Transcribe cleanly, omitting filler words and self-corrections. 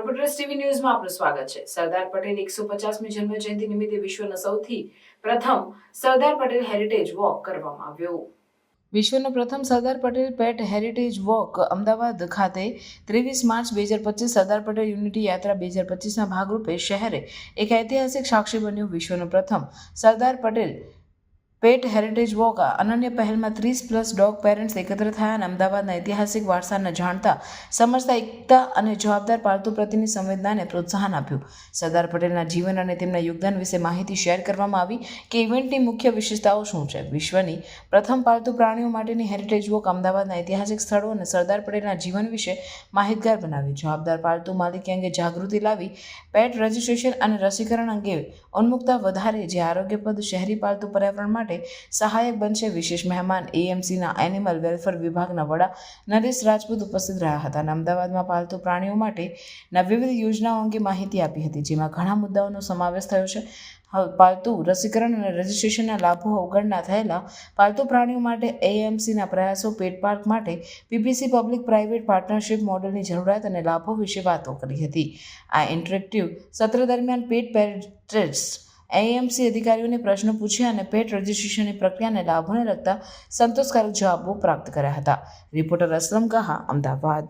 Reporters TV ન્યૂઝમાં આપનું સ્વાગત છે। સરદાર પટેલ 150મી જન્મ જયંતિ નિમિત્તે વિશ્વનો સૌથી પ્રથમ સરદાર પટેલ હેરિટેજ વોક કરવામાં આવ્યો। વિશ્વનો પ્રથમ સરદાર પટેલ પેટ હેરિટેજ વોક અમદાવાદ ખાતે 23 માર્ચ 2025 સરદાર પટેલ યુનિટી યાત્રા 2025ના ભાગરૂપે શહેરે એક ઐતિહાસિક સાક્ષી બન્યું। વિશ્વનો પ્રથમ સરદાર પટેલ પેટ હેરિટેજ વોક અનન્ય પહેલમાં 30+ ડોગ પેરેન્ટ્સ એકત્ર થયા અને અમદાવાદના ઐતિહાસિક વારસાને જાણતા સમજતા એકતા અને જવાબદાર પાલતુ પ્રત્યેની સંવેદનાને પ્રોત્સાહન આપ્યું। સરદાર પટેલના જીવન અને તેમના યોગદાન વિશે માહિતી શેર કરવામાં આવી કે ઇવેન્ટની મુખ્ય વિશેષતાઓ શું છે। વિશ્વની પ્રથમ પાલતુ પ્રાણીઓ માટેની હેરિટેજ વોક અમદાવાદના ઐતિહાસિક સ્થળો અને સરદાર પટેલના જીવન વિશે માહિતગાર બનાવી, જવાબદાર પાલતુ માલિકી અંગે જાગૃતિ લાવી, પેટ રજિસ્ટ્રેશન અને રસીકરણ અંગે ઉન્મુક્તતા વધારે, જે આરોગ્યપ્રદ શહેરી પાલતુ પર્યાવરણ માટે સહાયક બનશે। વિશેષ મહેમાન એએમસીના એનિમલ વેલફેર વિભાગના વડા નરેશ રાજપૂત ઉપસ્થિત રહ્યા હતા અને અમદાવાદમાં પાલતુ પ્રાણીઓ માટેના વિવિધ યોજનાઓ અંગે માહિતી આપી હતી, જેમાં ઘણા મુદ્દાઓનો સમાવેશ થયો છે। પાલતુ રસીકરણ અને રજિસ્ટ્રેશનના લાભો, અવગણના થયેલા પાલતુ પ્રાણીઓ માટે એએમસીના પ્રયાસો, પેટ પાર્ક માટે પીપીસી પબ્લિક પ્રાઇવેટ પાર્ટનરશિપ મોડેલની જરૂરિયાત અને લાભો વિશે વાતો કરી હતી। આ ઇન્ટરેક્ટિવ સત્ર દરમિયાન પેટ પેરેન્ટ્સ એએમસી અધિકારીઓને પ્રશ્નો પૂછ્યા અને પેટ રજિસ્ટ્રેશનની પ્રક્રિયાને લાભોને લગતા સંતોષકારક જવાબો પ્રાપ્ત કર્યા હતા। રિપોર્ટર અસલમ કહા, અમદાવાદ।